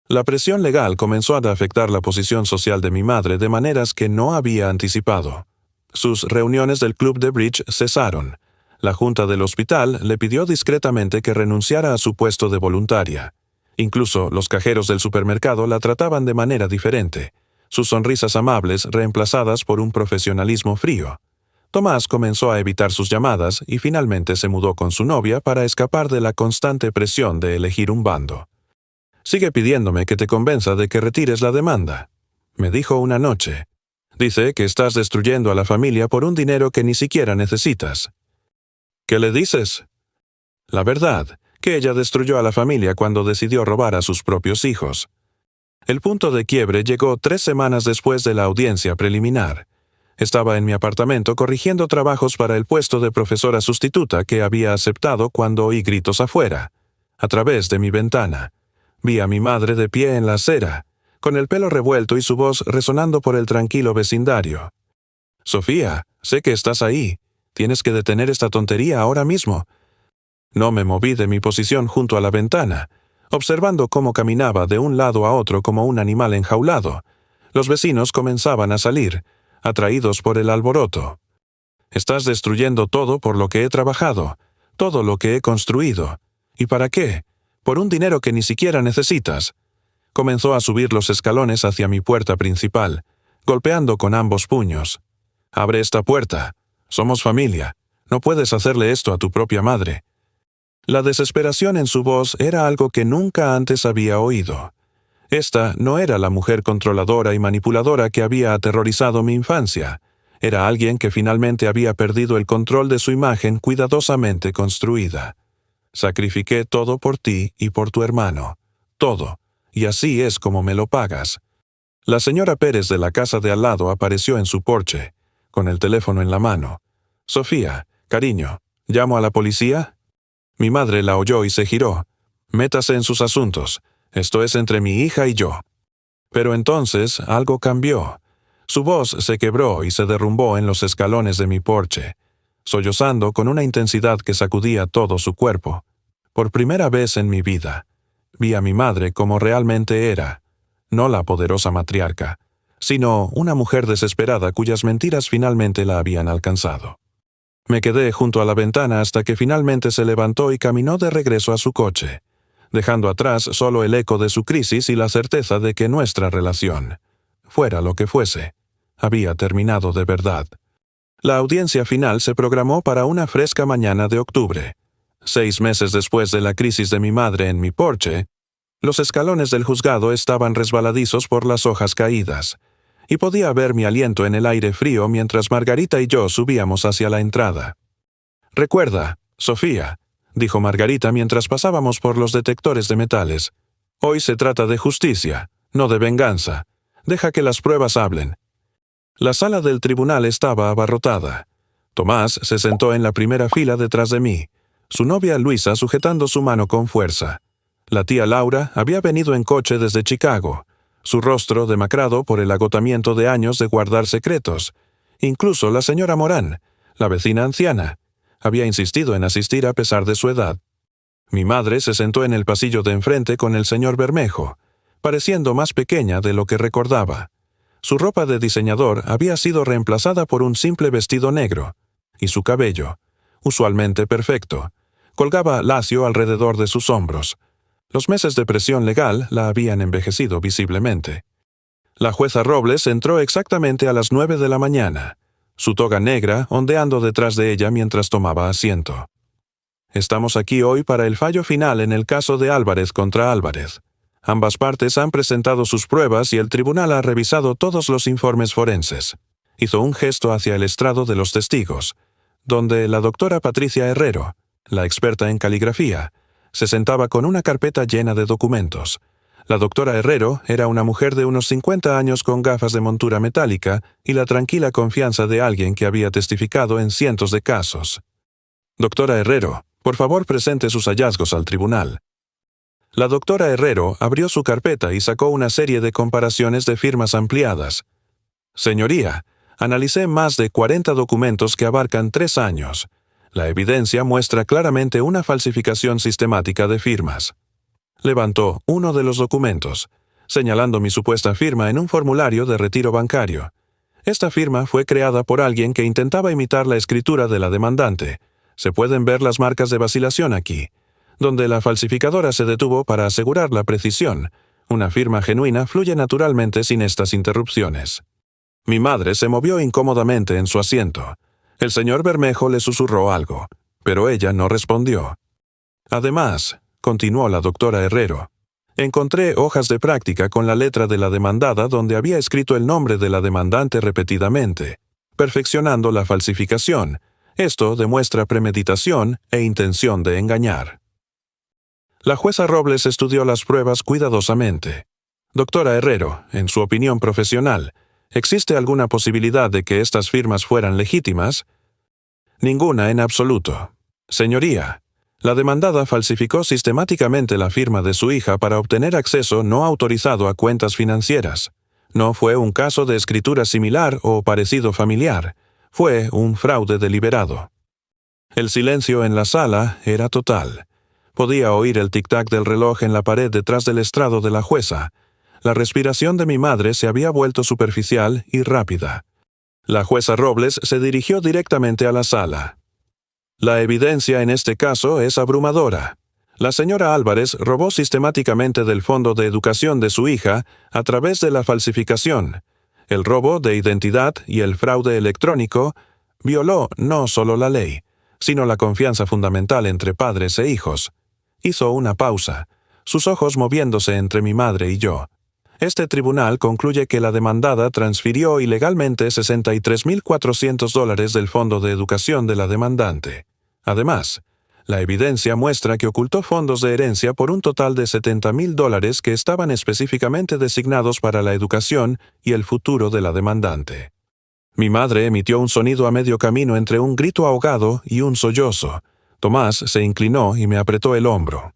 La presión legal comenzó a afectar la posición social de mi madre de maneras que no había anticipado. Sus reuniones del club de bridge cesaron. La junta del hospital le pidió discretamente que renunciara a su puesto de voluntaria. Incluso los cajeros del supermercado la trataban de manera diferente, sus sonrisas amables reemplazadas por un profesionalismo frío. Tomás comenzó a evitar sus llamadas y finalmente se mudó con su novia para escapar de la constante presión de elegir un bando. Sigue pidiéndome que te convenza de que retires la demanda, me dijo una noche. Dice que estás destruyendo a la familia por un dinero que ni siquiera necesitas. ¿Qué le dices? La verdad, que ella destruyó a la familia cuando decidió robar a sus propios hijos. El punto de quiebre llegó 3 semanas después de la audiencia preliminar. Estaba en mi apartamento corrigiendo trabajos para el puesto de profesora sustituta que había aceptado cuando oí gritos afuera. A través de mi ventana, vi a mi madre de pie en la acera, con el pelo revuelto y su voz resonando por el tranquilo vecindario. Sofía, sé que estás ahí. Tienes que detener esta tontería ahora mismo. No me moví de mi posición junto a la ventana, observando cómo caminaba de un lado a otro como un animal enjaulado. Los vecinos comenzaban a salir, atraídos por el alboroto. Estás destruyendo todo por lo que he trabajado, todo lo que he construido. ¿Y para qué? Por un dinero que ni siquiera necesitas. Comenzó a subir los escalones hacia mi puerta principal, golpeando con ambos puños. Abre esta puerta. Somos familia. No puedes hacerle esto a tu propia madre. La desesperación en su voz era algo que nunca antes había oído. Esta no era la mujer controladora y manipuladora que había aterrorizado mi infancia. Era alguien que finalmente había perdido el control de su imagen cuidadosamente construida. Sacrifiqué todo por ti y por tu hermano. Todo. Y así es como me lo pagas. La señora Pérez de la casa de al lado apareció en su porche, con el teléfono en la mano. Sofía, cariño, ¿llamo a la policía? Mi madre la oyó y se giró. Métase en sus asuntos. Esto es entre mi hija y yo. Pero entonces algo cambió. Su voz se quebró y se derrumbó en los escalones de mi porche, sollozando con una intensidad que sacudía todo su cuerpo. Por primera vez en mi vida, vi a mi madre como realmente era, no la poderosa matriarca, sino una mujer desesperada cuyas mentiras finalmente la habían alcanzado. Me quedé junto a la ventana hasta que finalmente se levantó y caminó de regreso a su coche, dejando atrás solo el eco de su crisis y la certeza de que nuestra relación, fuera lo que fuese, había terminado de verdad. La audiencia final se programó para una fresca mañana de octubre. 6 meses después de la crisis de mi madre en mi porche, los escalones del juzgado estaban resbaladizos por las hojas caídas, y podía ver mi aliento en el aire frío mientras Margarita y yo subíamos hacia la entrada. «Recuerda, Sofía», dijo Margarita mientras pasábamos por los detectores de metales, «hoy se trata de justicia, no de venganza. Deja que las pruebas hablen. La sala del tribunal estaba abarrotada. Tomás se sentó en la primera fila detrás de mí, su novia Luisa sujetando su mano con fuerza. La tía Laura había venido en coche desde Chicago, su rostro demacrado por el agotamiento de años de guardar secretos. Incluso la señora Morán, la vecina anciana, había insistido en asistir a pesar de su edad. Mi madre se sentó en el pasillo de enfrente con el señor Bermejo, pareciendo más pequeña de lo que recordaba. Su ropa de diseñador había sido reemplazada por un simple vestido negro, y su cabello, usualmente perfecto, colgaba lacio alrededor de sus hombros. Los meses de presión legal la habían envejecido visiblemente. La jueza Robles entró exactamente a las 9 de la mañana, su toga negra ondeando detrás de ella mientras tomaba asiento. Estamos aquí hoy para el fallo final en el caso de Álvarez contra Álvarez. Ambas partes han presentado sus pruebas y el tribunal ha revisado todos los informes forenses. Hizo un gesto hacia el estrado de los testigos, donde la doctora Patricia Herrero, la experta en caligrafía, se sentaba con una carpeta llena de documentos. La doctora Herrero era una mujer de unos 50 años con gafas de montura metálica y la tranquila confianza de alguien que había testificado en cientos de casos. Doctora Herrero, por favor presente sus hallazgos al tribunal. La doctora Herrero abrió su carpeta y sacó una serie de comparaciones de firmas ampliadas. Señoría, analicé más de 40 documentos que abarcan 3 años. La evidencia muestra claramente una falsificación sistemática de firmas. Levantó uno de los documentos, señalando mi supuesta firma en un formulario de retiro bancario. Esta firma fue creada por alguien que intentaba imitar la escritura de la demandante. Se pueden ver las marcas de vacilación aquí, donde la falsificadora se detuvo para asegurar la precisión. Una firma genuina fluye naturalmente sin estas interrupciones. Mi madre se movió incómodamente en su asiento. El señor Bermejo le susurró algo, pero ella no respondió. Además, continuó la doctora Herrero, encontré hojas de práctica con la letra de la demandada donde había escrito el nombre de la demandante repetidamente, perfeccionando la falsificación. Esto demuestra premeditación e intención de engañar. La jueza Robles estudió las pruebas cuidadosamente. Doctora Herrero, en su opinión profesional, ¿existe alguna posibilidad de que estas firmas fueran legítimas? Ninguna en absoluto. Señoría, la demandada falsificó sistemáticamente la firma de su hija para obtener acceso no autorizado a cuentas financieras. No fue un caso de escritura similar o parecido familiar. Fue un fraude deliberado. El silencio en la sala era total. Podía oír el tic-tac del reloj en la pared detrás del estrado de la jueza. La respiración de mi madre se había vuelto superficial y rápida. La jueza Robles se dirigió directamente a la sala. La evidencia en este caso es abrumadora. La señora Álvarez robó sistemáticamente del Fondo de Educación de su hija a través de la falsificación. El robo de identidad y el fraude electrónico violó no solo la ley, sino la confianza fundamental entre padres e hijos. Hizo una pausa, sus ojos moviéndose entre mi madre y yo. Este tribunal concluye que la demandada transfirió ilegalmente $63,400 del Fondo de Educación de la demandante. Además, la evidencia muestra que ocultó fondos de herencia por un total de $70,000 que estaban específicamente designados para la educación y el futuro de la demandante. Mi madre emitió un sonido a medio camino entre un grito ahogado y un sollozo. Tomás se inclinó y me apretó el hombro.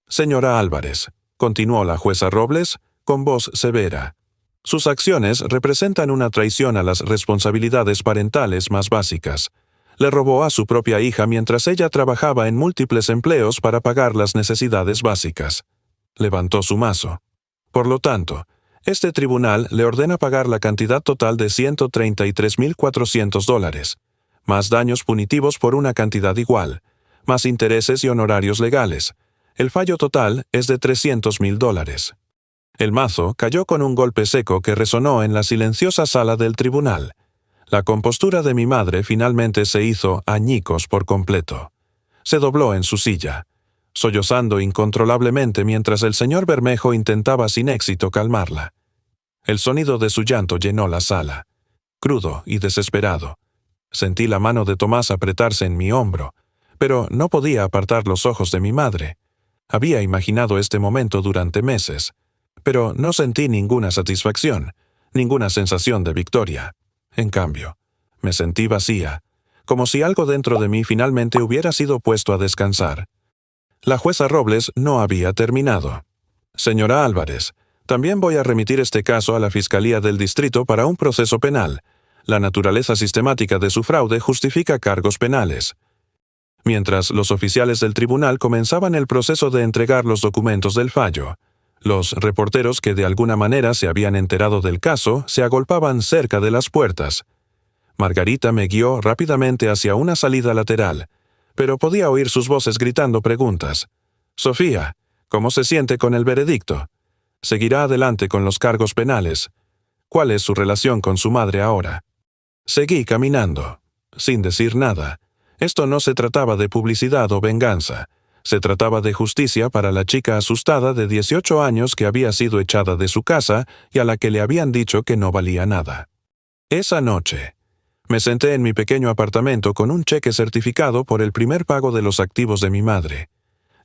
Señora Álvarez, continuó la jueza Robles, con voz severa. Sus acciones representan una traición a las responsabilidades parentales más básicas. Le robó a su propia hija mientras ella trabajaba en múltiples empleos para pagar las necesidades básicas. Levantó su mazo. Por lo tanto, este tribunal le ordena pagar la cantidad total de $133,400, más daños punitivos por una cantidad igual, más intereses y honorarios legales. El fallo total es de $300,000. El mazo cayó con un golpe seco que resonó en la silenciosa sala del tribunal. La compostura de mi madre finalmente se hizo añicos por completo. Se dobló en su silla, sollozando incontrolablemente mientras el señor Bermejo intentaba sin éxito calmarla. El sonido de su llanto llenó la sala, crudo y desesperado. Sentí la mano de Tomás apretarse en mi hombro, pero no podía apartar los ojos de mi madre. Había imaginado este momento durante meses, pero no sentí ninguna satisfacción. ninguna sensación de victoria. En cambio, me sentí vacía, como si algo dentro de mí finalmente hubiera sido puesto a descansar. La jueza Robles no había terminado. Señora Álvarez, también voy a remitir este caso a la Fiscalía del Distrito para un proceso penal. La naturaleza sistemática de su fraude justifica cargos penales. Mientras los oficiales del tribunal comenzaban el proceso de entregar los documentos del fallo, los reporteros que de alguna manera se habían enterado del caso se agolpaban cerca de las puertas. Margarita me guió rápidamente hacia una salida lateral, pero podía oír sus voces gritando preguntas. «Sofía, ¿cómo se siente con el veredicto? ¿Seguirá adelante con los cargos penales? ¿Cuál es su relación con su madre ahora?» Seguí caminando, sin decir nada. Esto no se trataba de publicidad o venganza. Se trataba de justicia para la chica asustada de 18 años que había sido echada de su casa y a la que le habían dicho que no valía nada. Esa noche, me senté en mi pequeño apartamento con un cheque certificado por el primer pago de los activos de mi madre.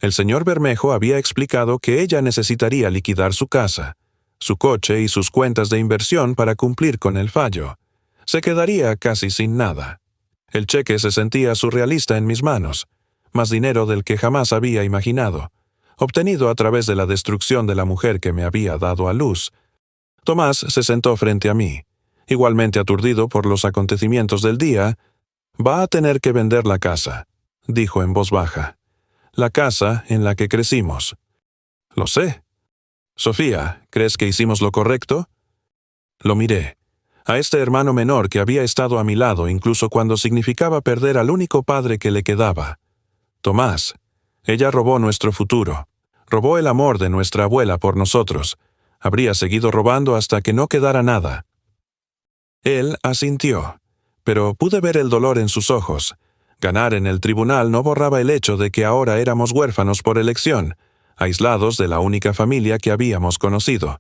El señor Bermejo había explicado que ella necesitaría liquidar su casa, su coche y sus cuentas de inversión para cumplir con el fallo. Se quedaría casi sin nada. El cheque se sentía surrealista en mis manos, más dinero del que jamás había imaginado, obtenido a través de la destrucción de la mujer que me había dado a luz. Tomás se sentó frente a mí, igualmente aturdido por los acontecimientos del día. «Va a tener que vender la casa», dijo en voz baja. «La casa en la que crecimos». «Lo sé». «Sofía, ¿crees que hicimos lo correcto?» Lo miré. A este hermano menor que había estado a mi lado incluso cuando significaba perder al único padre que le quedaba. «Tomás, ella robó nuestro futuro. Robó el amor de nuestra abuela por nosotros. Habría seguido robando hasta que no quedara nada». Él asintió, pero pude ver el dolor en sus ojos. Ganar en el tribunal no borraba el hecho de que ahora éramos huérfanos por elección, aislados de la única familia que habíamos conocido.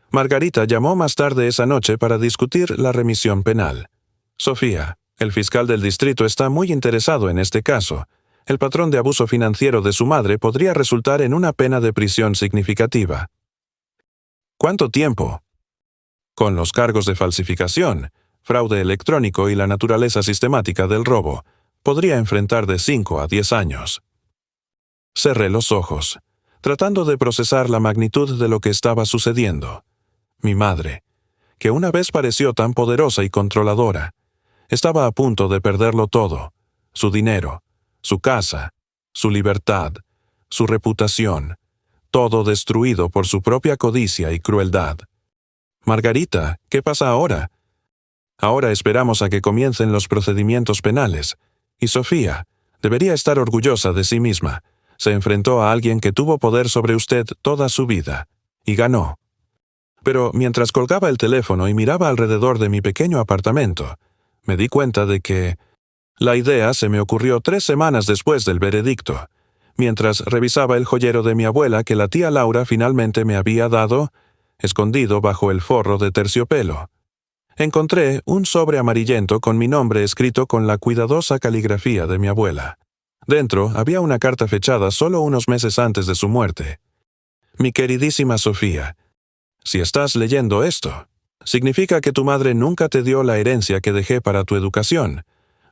Margarita llamó más tarde esa noche para discutir la remisión penal. «Sofía, el fiscal del distrito está muy interesado en este caso. El patrón de abuso financiero de su madre podría resultar en una pena de prisión significativa». «¿Cuánto tiempo?» «Con los cargos de falsificación, fraude electrónico y la naturaleza sistemática del robo, podría enfrentar de 5 a 10 años». Cerré los ojos, tratando de procesar la magnitud de lo que estaba sucediendo. Mi madre, que una vez pareció tan poderosa y controladora, estaba a punto de perderlo todo: su dinero, su casa, su libertad, su reputación, todo destruido por su propia codicia y crueldad. «Margarita, ¿qué pasa ahora?» «Ahora esperamos a que comiencen los procedimientos penales. Y Sofía debería estar orgullosa de sí misma. Se enfrentó a alguien que tuvo poder sobre usted toda su vida, y ganó». Pero mientras colgaba el teléfono y miraba alrededor de mi pequeño apartamento, me di cuenta de que la idea se me ocurrió 3 semanas después del veredicto, mientras revisaba el joyero de mi abuela que la tía Laura finalmente me había dado, escondido bajo el forro de terciopelo. Encontré un sobre amarillento con mi nombre escrito con la cuidadosa caligrafía de mi abuela. Dentro había una carta fechada solo unos meses antes de su muerte. «Mi queridísima Sofía, si estás leyendo esto, significa que tu madre nunca te dio la herencia que dejé para tu educación.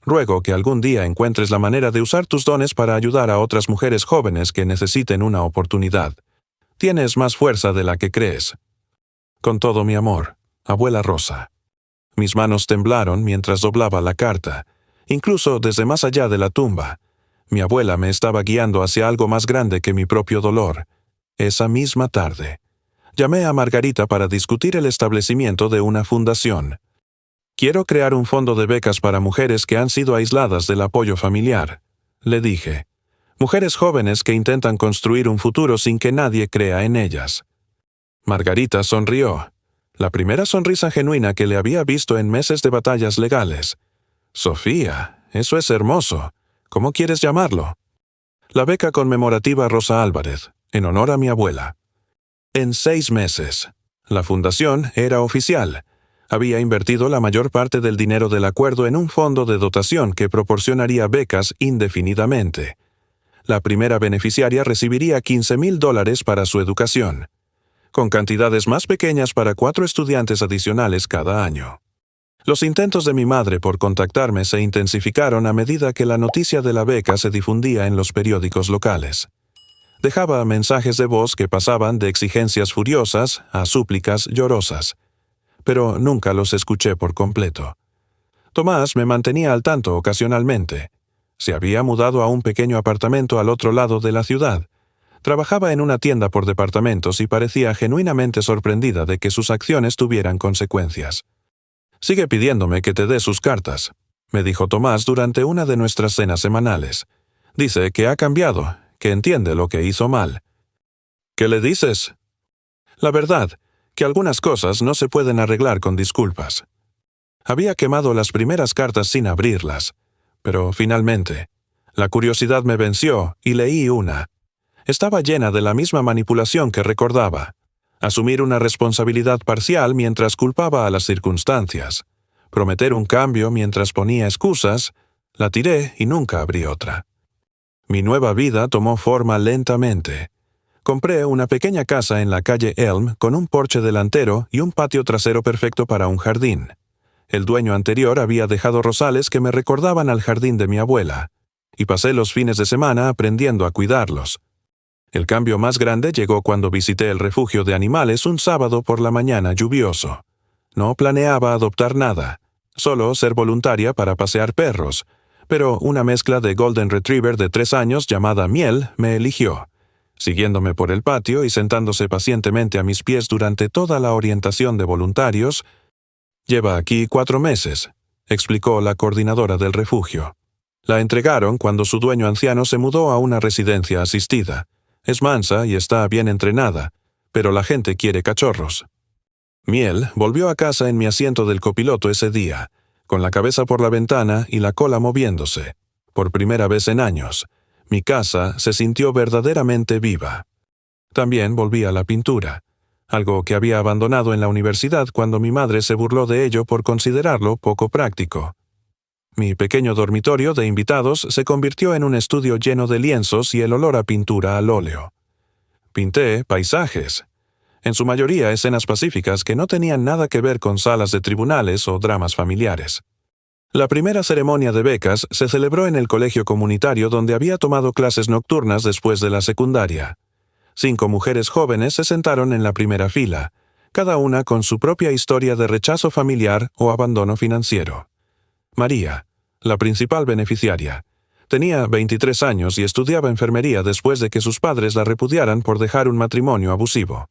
Ruego que algún día encuentres la manera de usar tus dones para ayudar a otras mujeres jóvenes que necesiten una oportunidad. Tienes más fuerza de la que crees. Con todo mi amor, Abuela Rosa». Mis manos temblaron mientras doblaba la carta. Incluso desde más allá de la tumba, mi abuela me estaba guiando hacia algo más grande que mi propio dolor. Esa misma tarde, llamé a Margarita para discutir el establecimiento de una fundación. «Quiero crear un fondo de becas para mujeres que han sido aisladas del apoyo familiar», le dije. «Mujeres jóvenes que intentan construir un futuro sin que nadie crea en ellas». Margarita sonrió, la primera sonrisa genuina que le había visto en meses de batallas legales. «Sofía, eso es hermoso. ¿Cómo quieres llamarlo?» «La beca conmemorativa Rosa Álvarez, en honor a mi abuela». En 6 meses. La fundación era oficial. Había invertido la mayor parte del dinero del acuerdo en un fondo de dotación que proporcionaría becas indefinidamente. La primera beneficiaria recibiría $15,000 para su educación. con cantidades más pequeñas para 4 estudiantes adicionales cada año. Los intentos de mi madre por contactarme se intensificaron a medida que la noticia de la beca se difundía en los periódicos locales. Dejaba mensajes de voz que pasaban de exigencias furiosas a súplicas llorosas, pero nunca los escuché por completo. Tomás me mantenía al tanto ocasionalmente. Se había mudado a un pequeño apartamento al otro lado de la ciudad. Trabajaba en una tienda por departamentos y parecía genuinamente sorprendida de que sus acciones tuvieran consecuencias. «Sigue pidiéndome que te dé sus cartas», me dijo Tomás durante una de nuestras cenas semanales. «Dice que ha cambiado, que entiende lo que hizo mal». «¿Qué le dices?» «La verdad, que algunas cosas no se pueden arreglar con disculpas». Había quemado las primeras cartas sin abrirlas, pero finalmente, la curiosidad me venció y leí una. Estaba llena de la misma manipulación que recordaba. Asumir una responsabilidad parcial mientras culpaba a las circunstancias. Prometer un cambio mientras ponía excusas. La tiré y nunca abrí otra. Mi nueva vida tomó forma lentamente. Compré una pequeña casa en la calle Elm con un porche delantero y un patio trasero perfecto para un jardín. El dueño anterior había dejado rosales que me recordaban al jardín de mi abuela, y pasé los fines de semana aprendiendo a cuidarlos. El cambio más grande llegó cuando visité el refugio de animales un sábado por la mañana lluvioso. No planeaba adoptar nada, solo ser voluntaria para pasear perros, pero una mezcla de Golden Retriever de 3 años llamada Miel me eligió, siguiéndome por el patio y sentándose pacientemente a mis pies durante toda la orientación de voluntarios. «Lleva aquí 4 meses», explicó la coordinadora del refugio. La entregaron cuando su dueño anciano se mudó a una residencia asistida. Es mansa y está bien entrenada, pero la gente quiere cachorros. Miel volvió a casa en mi asiento del copiloto ese día, con la cabeza por la ventana y la cola moviéndose. Por primera vez en años, mi casa se sintió verdaderamente viva. También volví a la pintura, algo que había abandonado en la universidad cuando mi madre se burló de ello por considerarlo poco práctico. Mi pequeño dormitorio de invitados se convirtió en un estudio lleno de lienzos y el olor a pintura al óleo. Pinté paisajes, en su mayoría escenas pacíficas que no tenían nada que ver con salas de tribunales o dramas familiares. La primera ceremonia de becas se celebró en el colegio comunitario donde había tomado clases nocturnas después de la secundaria. 5 mujeres jóvenes se sentaron en la primera fila, cada una con su propia historia de rechazo familiar o abandono financiero. María, la principal beneficiaria, tenía 23 años y estudiaba enfermería después de que sus padres la repudiaran por dejar un matrimonio abusivo.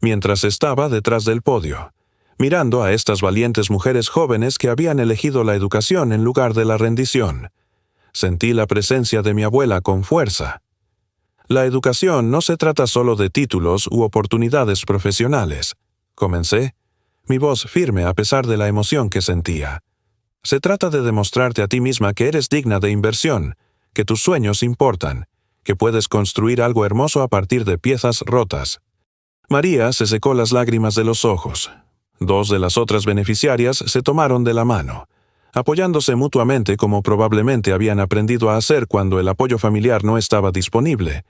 Mientras estaba detrás del podio, mirando a estas valientes mujeres jóvenes que habían elegido la educación en lugar de la rendición, sentí la presencia de mi abuela con fuerza. La educación no se trata solo de títulos u oportunidades profesionales, comencé, mi voz firme a pesar de la emoción que sentía. Se trata de demostrarte a ti misma que eres digna de inversión, que tus sueños importan, que puedes construir algo hermoso a partir de piezas rotas. María se secó las lágrimas de los ojos. 2 de las otras beneficiarias se tomaron de la mano, apoyándose mutuamente como probablemente habían aprendido a hacer cuando el apoyo familiar no estaba disponible.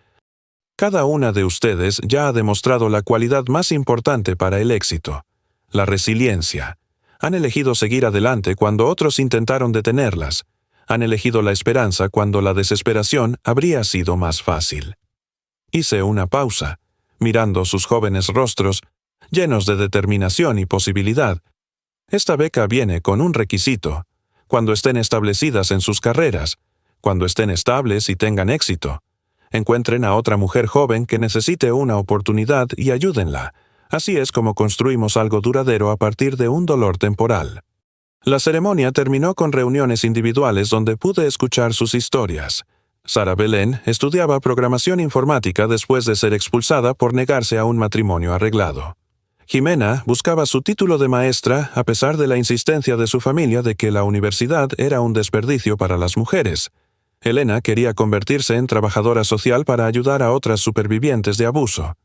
Cada una de ustedes ya ha demostrado la cualidad más importante para el éxito, la resiliencia. Han elegido seguir adelante cuando otros intentaron detenerlas. Han elegido la esperanza cuando la desesperación habría sido más fácil. Hice una pausa, mirando sus jóvenes rostros, llenos de determinación y posibilidad. Esta beca viene con un requisito: cuando estén establecidas en sus carreras, cuando estén estables y tengan éxito. Encuentren a otra mujer joven que necesite una oportunidad y ayúdenla. Así es como construimos algo duradero a partir de un dolor temporal. La ceremonia terminó con reuniones individuales donde pude escuchar sus historias. Sara Belén estudiaba programación informática después de ser expulsada por negarse a un matrimonio arreglado. Jimena buscaba su título de maestra a pesar de la insistencia de su familia de que la universidad era un desperdicio para las mujeres. Elena quería convertirse en trabajadora social para ayudar a otras supervivientes de abuso.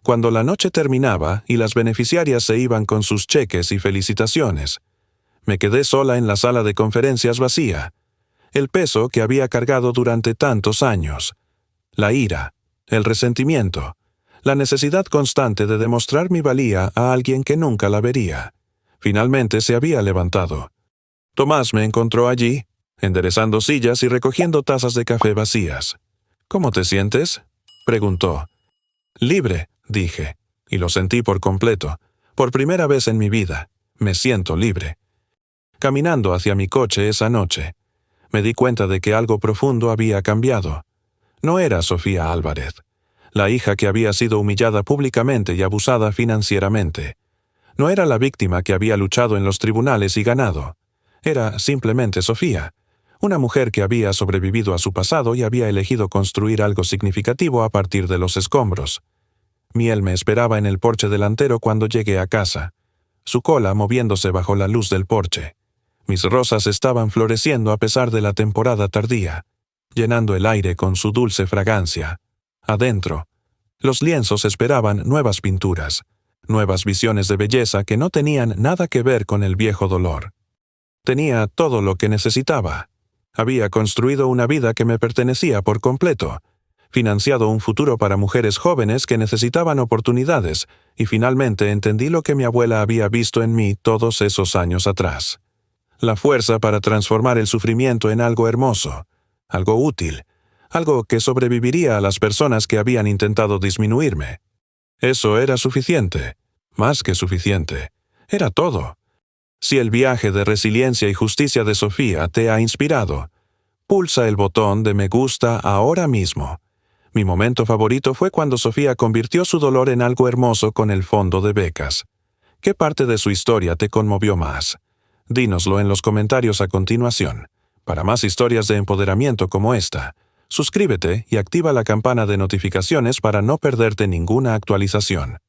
Cuando la noche terminaba y las beneficiarias se iban con sus cheques y felicitaciones, me quedé sola en la sala de conferencias vacía. El peso que había cargado durante tantos años, la ira, el resentimiento, La necesidad constante de demostrar mi valía a alguien que nunca la vería. Finalmente se había levantado. Tomás me encontró allí, enderezando sillas y recogiendo tazas de café vacías. «¿Cómo te sientes?», preguntó. «Libre», dije, y lo sentí por completo. Por primera vez en mi vida, me siento libre. Caminando hacia mi coche esa noche, me di cuenta de que algo profundo había cambiado. No era Sofía Álvarez, la hija que había sido humillada públicamente y abusada financieramente. No era la víctima que había luchado en los tribunales y ganado. Era simplemente Sofía, una mujer que había sobrevivido a su pasado y había elegido construir algo significativo a partir de los escombros. Miel me esperaba en el porche delantero cuando llegué a casa, su cola moviéndose bajo la luz del porche. Mis rosas estaban floreciendo a pesar de la temporada tardía, llenando el aire con su dulce fragancia. Adentro, los lienzos esperaban nuevas pinturas, nuevas visiones de belleza que no tenían nada que ver con el viejo dolor. Tenía todo lo que necesitaba. Había construido una vida que me pertenecía por completo, financiado un futuro para mujeres jóvenes que necesitaban oportunidades, y finalmente entendí lo que mi abuela había visto en mí todos esos años atrás. La fuerza para transformar el sufrimiento en algo hermoso, algo útil, algo que sobreviviría a las personas que habían intentado disminuirme. Eso era suficiente, más que suficiente. Era todo. Si el viaje de resiliencia y justicia de Sofía te ha inspirado, pulsa el botón de me gusta ahora mismo. Mi momento favorito fue cuando Sofía convirtió su dolor en algo hermoso con el fondo de becas. ¿Qué parte de su historia te conmovió más? Dínoslo en los comentarios a continuación. Para más historias de empoderamiento como esta, suscríbete y activa la campana de notificaciones para no perderte ninguna actualización.